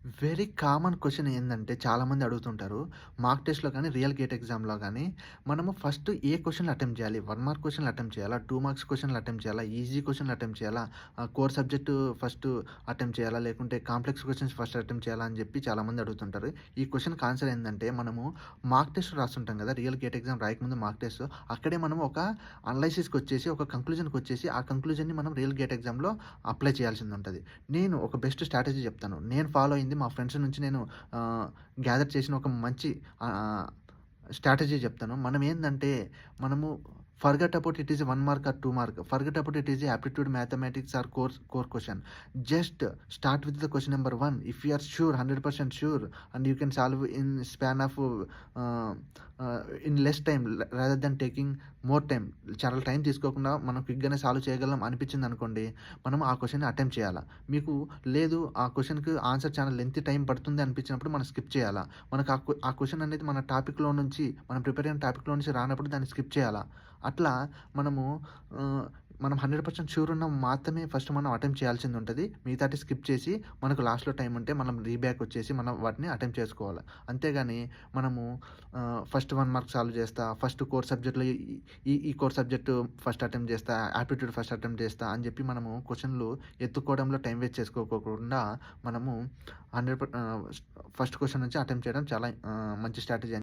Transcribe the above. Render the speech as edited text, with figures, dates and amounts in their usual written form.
Very common question ఏందంటే చాలామంది అడుగుతుంటారు. మార్క్ టెస్ట్‌లో గాని, రియల్ గేట్ ఎగ్జామ్‌లో గాని మనము ఫస్ట్ ఏ క్వెషన్‌లు అటెంప్ట్ చేయాలి? 1 మార్క్ క్వెషన్‌లు అటెంప్ట్ చేయాలా? 2 మార్క్స్ క్వెషన్‌లు అటెంప్ట్ చేయాలా? ఈజీ క్వెషన్‌లు అటెంప్ట్ చేయాలా? కోర్ సబ్జెక్ట్ ఫస్ట్ అటెంప్ట్ చేయాలా? లేకుంటే కాంప్లెక్స్ క్వెషన్స్ ఫస్ట్ అటెంప్ట్ చేయాలా? అని చెప్పి చాలామంది అడుగుతుంటారు. ఈ క్వెషన్‌కి ఆన్సర్ ఏందంటే మనము మార్క్ టెస్ట్ రాస్తుంటాం కదా! రియల్ గేట్ ఎగ్జామ్ రాయకముందు మార్క్ టెస్ట్. అక్కడే మనం ఒక అనలైసిస్‌కొచ్చేసి, ఒక కంక్లూజన్‌కొచ్చేసి, ఆ కంక్లూజన్‌ని మనం రియల్ గేట్ ఎగ్జామ్‌లో అప్లై చేయాల్సిందుంటది. నేను ఒక బెస్ట్ స్ట్రాటజీ చెప్తాను. నేను ఫాలో అయింది మా ఫ్రెండ్స్ నుంచి నేను ఆహ్, గ్యాదర్ చేసిన ఒక మంచి ఆహ్, స్ట్రాటజీ చెప్తాను. మనం ఏందంటే, మనము forget about it is 1 mark or 2 mark. Forget about it is aptitude mathematics or core question. Just start with the question number 1. If you are sure 100% sure and you can solve in span of ah, in less time rather than taking more time. చాలా time తీసుకోకుండా మనం క్విక్‌గానే solve చేయగలం అనిపించిందనుకోండి, మనం ఆ క్వెషన్‌ని attempt చేయాల. మీకు లేదు ఆ క్వెషన్‌కి ఆన్సర్ చాలా లెంగ్తీ టైం పడుతుంది అనిపించినప్పుడు మనం స్కిప్ చేయాలా. మనకు ఆ క్వెషన్ అనేది మన టాపిక్‌లో నుంచి మనం ప్రిపేర్ అయిన టాపిక్‌లో నుంచి రానప్పుడు దాన్ని స్కిప్ చేయాలా. అట్లా మనము ఆహ్, మనం 100% ష్యూర్ ఉన్న మాత్రమే ఫస్ట్ మనం అటెంప్ట్ చేయాల్సిందుంటది. మిగతాటి స్కిప్ చేసి మనకు లాస్ట్‌లో టైం ఉంటే మనం రీబ్యాక్ వచ్చేసి మనం వాటిని అటెంప్ట్ చేసుకోవాలి. అంతేగాని మనము ఫస్ట్ 1 మార్క్ సాల్వ్ చేస్తా, ఫస్ట్ కోర్ సబ్జెక్ట్‌లో ఈ ఈ కోర్ సబ్జెక్ట్ ఫస్ట్ అటెంప్ట్ చేస్తా, ఆప్టిట్యూడ్ ఫస్ట్ అటెంప్ట్ చేస్తా అని చెప్పి మనము క్వెషన్‌లు ఎత్తుక్కోవడంలో టైం వేస్ట్ చేసుకోకోకుండా మనము 100 ఫస్ట్ క్వెషన్ నుంచి అటెంప్ట్ చేయడం చాలా మంచి స్ట్రాటజీ అని